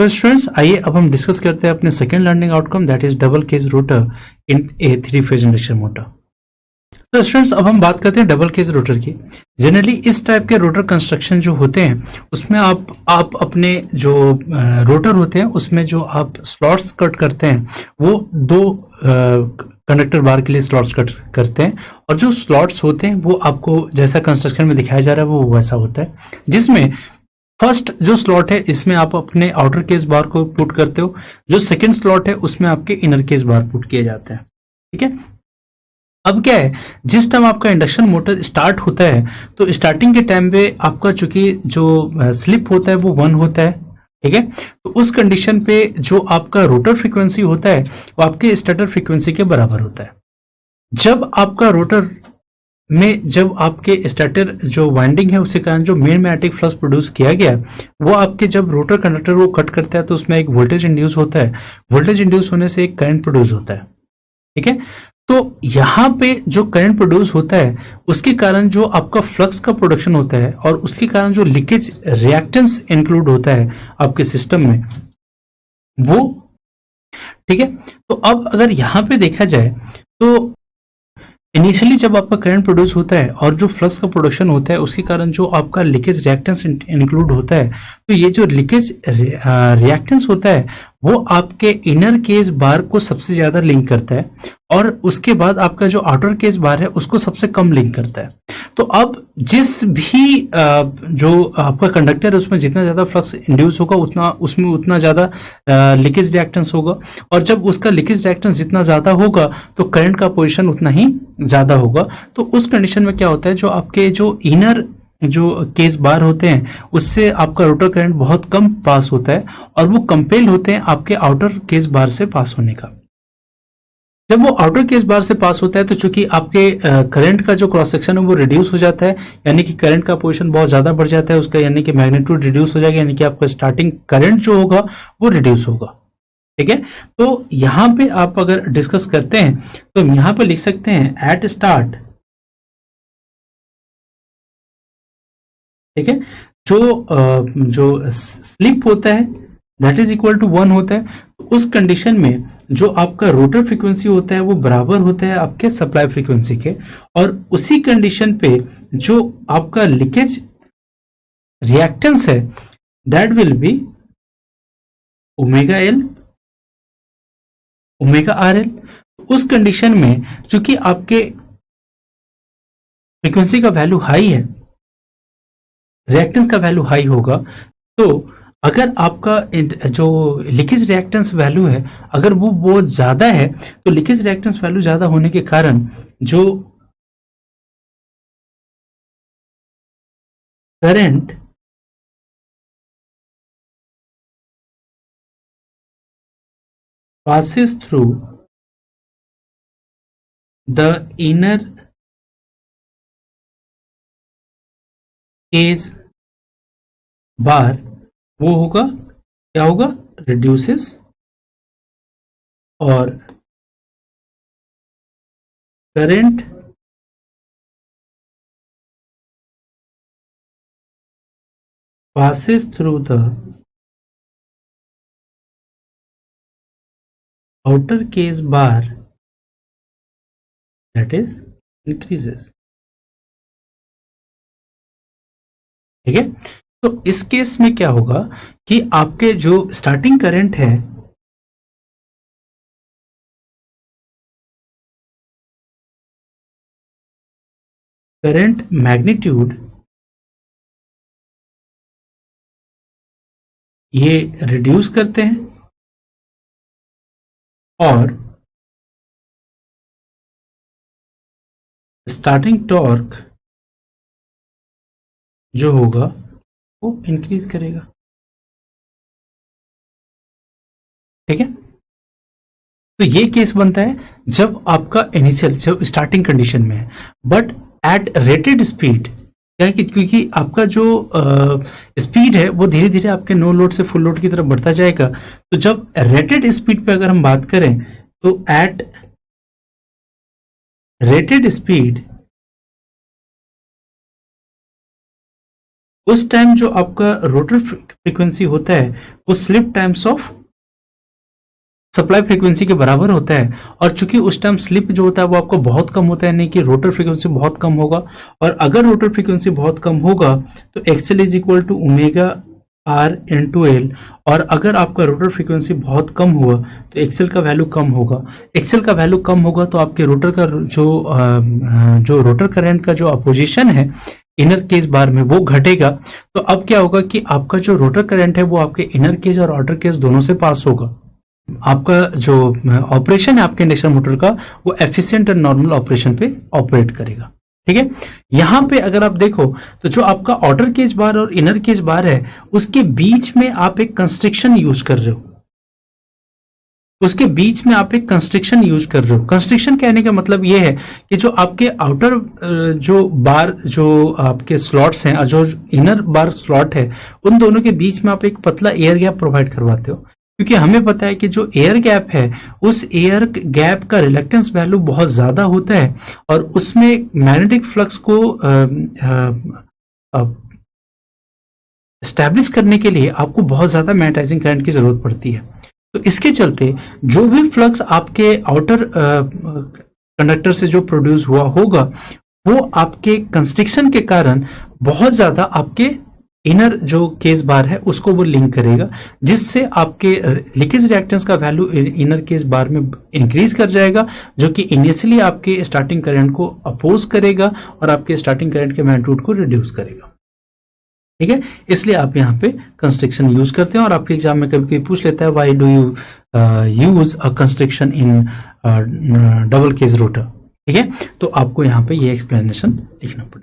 तो स्टूडेंट्स आइए अब हम डिस्कस करते हैं अपने second learning outcome, that is double cage rotor in a 3 phase induction motor. तो स्टूडेंट्स अब हम बात करते हैं डबल केज रोटर की। जनरली इस टाइप के रोटर कंस्ट्रक्शन जो होते हैं उसमें आप अपने जो रोटर होते हैं उसमें जो आप स्लॉट्स कट करते हैं वो दो कंडक्टर बार के लिए स्लॉट्स कट करते हैं, और जो स्लॉट्स होते हैं वो आपको जैसा कंस्ट्रक्शन में दिखाया जा रहा है वो वैसा होता है, जिसमें फर्स्ट जो स्लॉट है इसमें आप अपने आउटर केस बार को पुट करते हो, जो सेकंड स्लॉट है उसमें आपके इनर केस बार पुट किए जाते हैं। ठीक है, अब क्या है, जिस टाइम आपका इंडक्शन मोटर स्टार्ट होता है तो स्टार्टिंग के टाइम पे आपका चूंकि जो स्लिप होता है वो 1 होता है। ठीक है, तो उस कंडीशन पे जो आपका रोटर फ्रीक्वेंसी होता है वो आपके स्टेटर फ्रीक्वेंसी के बराबर होता है। जब आपका रोटर में जब आपके स्टार्टर जो वाइंडिंग है उसके कारण जो मेन मैग्नेटिक फ्लक्स प्रोड्यूस किया गया वो आपके जब रोटर कंडक्टर को कट करता है तो उसमें एक वोल्टेज इंड्यूस होता है, वोल्टेज इंड्यूस होने से एक करंट प्रोड्यूस होता है। ठीक है, तो यहाँ पे जो करंट प्रोड्यूस होता है उसके कारण जो आपका फ्लक्स का प्रोडक्शन होता है और उसके कारण जो लीकेज रिएक्टेंस इंक्लूड होता है आपके सिस्टम में वो, ठीक है, तो अब अगर यहाँ पे देखा जाए तो इनिशियली जब आपका करंट प्रोड्यूस होता है और जो फ्लक्स का प्रोडक्शन होता है उसके कारण जो आपका लीकेज रिएक्टेंस इंक्लूड होता है, तो ये जो लीकेज रिएक्टेंस होता है वो आपके इनर केस बार को सबसे ज़्यादा लिंक करता है और उसके बाद आपका जो आउटर केस बार है उसको सबसे कम लिंक करता है। तो अब जिस भी जो आपका कंडक्टर है उसमें जितना ज़्यादा फ्लक्स इंड्यूस होगा उतना उसमें उतना ज़्यादा लीकेज रिएक्टेंस होगा, और जब उसका लीकेज रिएक्टेंस जितना ज़्यादा होगा तो करंट का पोजीशन उतना ही ज़्यादा होगा। तो उस कंडीशन में क्या होता है, जो आपके जो इनर जो केस बार होते हैं उससे आपका रोटर करंट बहुत कम पास होता है और वो कंपेल होते हैं आपके आउटर केस बार से पास होने का। जब वो आउटर केस बार से पास होता है तो चूंकि आपके करंट का जो क्रॉस सेक्शन है वो रिड्यूस हो जाता है, यानी कि करंट का पोजीशन बहुत ज़्यादा बढ़ जाता है उसका, यानी कि मैग्नीट्यूड रिड्यूस हो जाएगा, यानी कि आपका स्टार्टिंग करंट जो होगा वो रिड्यूस होगा। ठीक है, तो यहाँ पे आप अगर डिस्कस करते हैं तो यहाँ पे लिख सकते हैं एट स्टार्ट, ठीक है, जो स्लिप होता है दैट इज इक्वल टू 1 होता है, तो उस कंडीशन में जो आपका रोटर फ्रीक्वेंसी होता है वो बराबर होता है आपके सप्लाई फ्रीक्वेंसी के, और उसी कंडीशन पे जो आपका लीकेज रिएक्टेंस है that will be omega L omega R L. उस कंडीशन में चूंकि आपके फ्रीक्वेंसी का वैल्यू हाई है, रिएक्टेंस का वैल्यू हाई होगा, तो अगर आपका जो लीकेज रिएक्टेंस वैल्यू है अगर वो बहुत ज़्यादा है तो लीकेज रिएक्टेंस वैल्यू ज़्यादा होने के कारण जो current passes through the inner case bar वो होगा, क्या होगा, reduces, और current passes through the outer case bar that is increases। ठीक है, तो इस केस में क्या होगा कि आपके जो स्टार्टिंग करंट है करंट मैग्नीट्यूड ये रिड्यूस करते हैं और स्टार्टिंग टॉर्क जो होगा वो इंक्रीज करेगा। ठीक है, तो ये केस बनता है जब आपका इनिशियल जब स्टार्टिंग कंडीशन में है, बट एट रेटेड स्पीड, क्या है कि क्योंकि आपका जो स्पीड है वो धीरे धीरे आपके नो लोड से फुल लोड की तरफ बढ़ता जाएगा, तो जब रेटेड स्पीड पे अगर हम बात करें तो एट रेटेड स्पीड उस टाइम जो आपका रोटर फ्रीक्वेंसी होता है वो slip times of supply frequency के बराबर होता है। और चूंकि उस टाइम स्लिप जो होता है वो आपको बहुत कम होता है, यानी कि रोटर फ्रीक्वेंसी बहुत कम होगा। और अगर रोटर फ्रीक्वेंसी बहुत कम होगा तो XL is equal to omega R into L. और अगर आपका रोटर फ्रीक्वेंसी बहुत कम हुआ तो एक्सएल का वैल्यू कम होगा। एक्सएल का वैल्यू कम होगा तो आपके रोटर का जो रोटर करंट का जो अपोजिशन है इनर केस बार में वो घटेगा। तो अब क्या होगा कि आपका जो रोटर करंट है वो आपके इनर केस और आउटर केस दोनों से पास होगा। आपका जो ऑपरेशन है आपके इंडक्शन मोटर का वो एफिशिएंट और नॉर्मल ऑपरेशन पे ऑपरेट करेगा। ठीक है, यहां पे अगर आप देखो तो जो आपका आउटर केज बार और इनर केज बार है उसके बीच में आप एक कंस्ट्रिक्शन यूज कर रहे हो। उसके बीच में आप एक कंस्ट्रिक्शन यूज कर रहे हो। कंस्ट्रिक्शन कहने का मतलब ये है कि जो आपके आउटर जो बार जो आपके स्लॉट्स हैं और जो इनर बार स्लॉट है उन दोनों के बीच में आप एक पतला एयर गैप प्रोवाइड करवाते हो। क्योंकि हमें पता है कि जो एयर गैप है उस एयर गैप का रिलक्टेंस वैल्यू बहुत ज्यादा होता है और उसमें मैग्नेटिक फ्लक्स को एस्टैब्लिश करने के लिए आपको बहुत ज्यादा मैग्नेटाइजिंग करंट की जरूरत पड़ती है। तो इसके चलते जो भी फ्लक्स आपके आउटर कंडक्टर से जो प्रोड्यूस हुआ होगा वो आपके कंस्ट्रिक्शन के कारण बहुत ज्यादा आपके इनर जो केस बार है उसको वो लिंक करेगा, जिससे आपके लीकेज रिएक्टेंस का वैल्यू इनर केस बार में इंक्रीज कर जाएगा, जो कि इनिशियली आपके स्टार्टिंग करंट को अपोज करेगा और आपके स्टार्टिंग करंट के मैग्नीट्यूड को रिड्यूस करेगा। ठीक है, इसलिए आप यहाँ पे कंस्ट्रिक्शन यूज करते हैं और आपके एग्जाम में कभी कभी पूछ लेता है why do you use a constriction in double case rotor. ठीक है, तो आपको यहाँ पे ये एक्सप्लेनेशन लिखना पड़ेगा।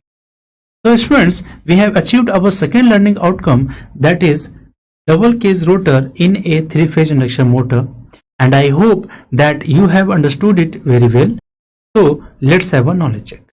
So students, we have achieved our second learning outcome, that is double case rotor in a three-phase induction motor, and I hope that you have understood it very well. So let's have a knowledge check.